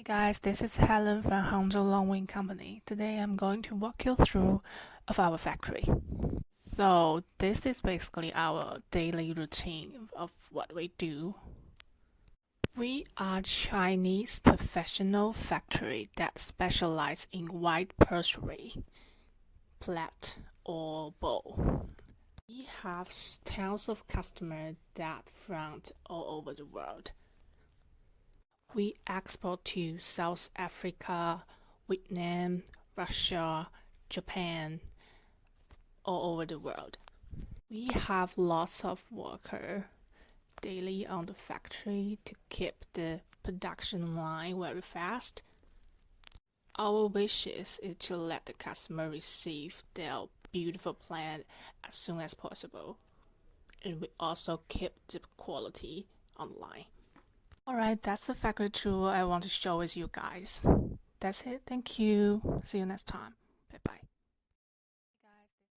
Hey guys, this is Helen from Hangzhou Longwing Company. Today I'm going to walk you through of our factory. So this is basically our daily routine of what we do. We are Chinese professional factory that specialize in white porcelain, plate or bowl. We have tons of customers that from all over the world. We export to South Africa, Vietnam, Russia, Japan, all over the world. We have lots of workers daily on the factory to keep the production line very fast. Our wishes is to let the customer receive their beautiful plant as soon as possible. And we also keep the quality online. Alright, that's the factory tour I want to show with you guys. That's it. Thank you. See you next time. Bye bye.